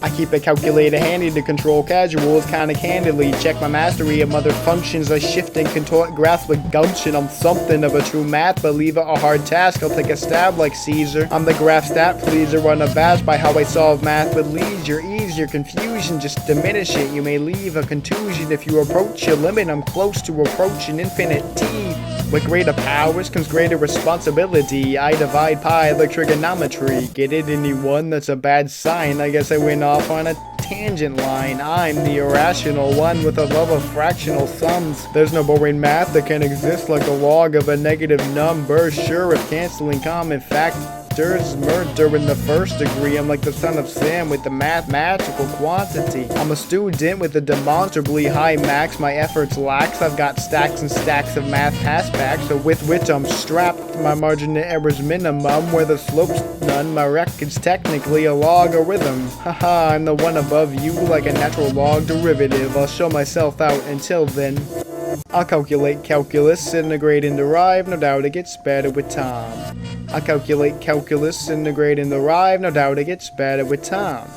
I keep a calculator handy to control casuals kinda candidly. Check my mastery of mother functions. I shift and contort graphs with gumption. I'm something of a true math believer, a hard task. I'll take a stab like Caesar. I'm the graph stat pleaser, unabashed by how I solve math with leisure. Ease your confusion, just diminish it. You may leave a contusion if you approach your limit. I'm close to approaching infinity. With greater powers comes greater responsibility. I divide pi like trigonometry. Get it, anyone? That's a bad sign. I guess I went off on a tangent line. I'm the irrational one with a love of fractional sums. There's no boring math that can exist like a log of a negative number. Sure, if canceling common factors, murder in the first degree. I'm like the son of Sam with the mathematical quantity. I'm a student with a demonstrably high max. My efforts lax. I've got stacks and stacks of math passbacks, so with which I'm strapped. My margin of error's minimum, where the slope's none. My record's technically a logarithm. Haha, I'm the one above you like a natural log derivative. I'll show myself out. Until then, I'll calculate calculus, integrate and derive. No doubt it gets better with time. I calculate calculus, integrate and derive. No doubt it gets better with time.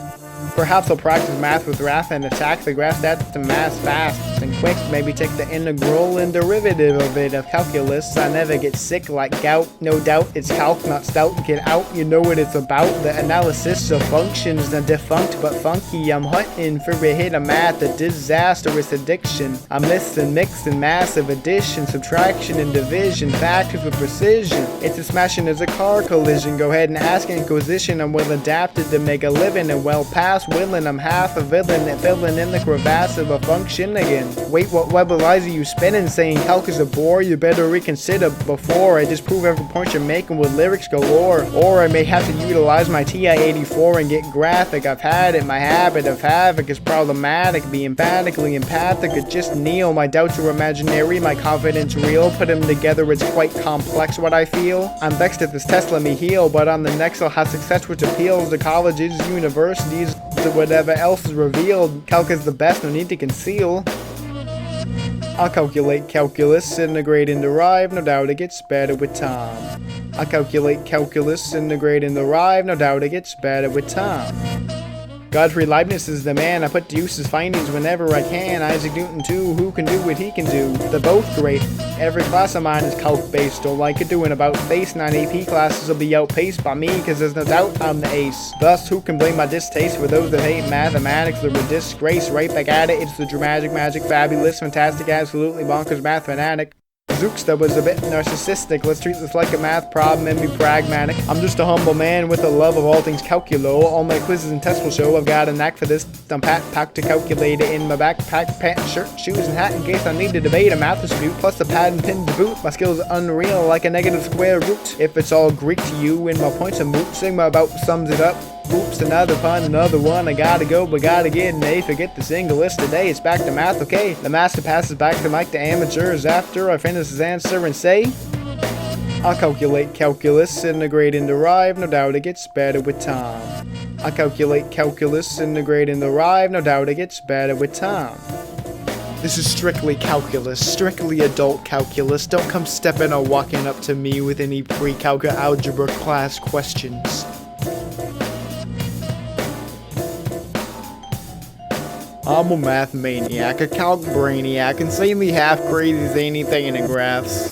Perhaps I'll practice math with wrath and attack the graph stats to math fast and quick. Maybe take the integral and derivative of it of calculus. I never get sick like gout. No doubt it's calc, not stout. Get out, you know what it's about. The analysis of functions, the defunct but funky. I'm hunting for a hit of math, a disastrous addiction. I'm mixing massive addition, subtraction and division, factors with precision. It's as smashing as a car collision. Go ahead and ask Inquisition. I'm well adapted to make a living and well past willing. I'm half a villain and filling in the crevasse of a function again. Wait, what web lies are you spinning? Saying calc is a bore? You better reconsider before I disprove every point you're making with lyrics galore. Or I may have to utilize my TI-84 and get graphic. I've had it, my habit of havoc is problematic. Be emphatically empathic or just kneel. My doubts are imaginary, my confidence real. Put them together, it's quite complex what I feel. I'm vexed at this test, let me heal. But on the next I'll have success which appeals to colleges, universities, to whatever else is revealed. Calc is the best, no need to conceal. I'll calculate calculus, integrate and derive. No doubt it gets better with time. I'll calculate calculus, integrate and derive. No doubt it gets better with time. Gottfried Leibniz is the man. I put to use his findings whenever I can. Isaac Newton too, who can do what he can do. They're both great. Every class of mine is calc-based. Don't like it doing about face. 9 AP classes will be outpaced by me, cause there's no doubt I'm the ace. Thus, who can blame my distaste for those that hate mathematics? They're a disgrace. Right back at it, it's the dramatic, magic, fabulous, fantastic, absolutely bonkers math fanatic. Zooks, that was a bit narcissistic. Let's treat this like a math problem and be pragmatic. I'm just a humble man with a love of all things calculo. All my quizzes and tests will show I've got a knack for this. I'm packed a calculator in my backpack, pants, shirt, shoes, and hat in case I need to debate a math dispute. Plus a pad and pen to boot. My skills are unreal like a negative square root. If it's all Greek to you and my points are moot, Sigma about sums it up. Oops, another pun, another one. I gotta go, but gotta get an A. Forget the single list today. It's back to math, okay? The master passes back the mic to amateurs after I finish his answer and say, I'll calculate calculus, integrate and derive. No doubt it gets better with time. I'll calculate calculus, integrate and derive. No doubt it gets better with time. This is strictly calculus, strictly adult calculus. Don't come stepping or walking up to me with any pre-calc algebra class questions. I'm a math maniac, a calc brainiac, insanely half crazy zany thing in the graphs.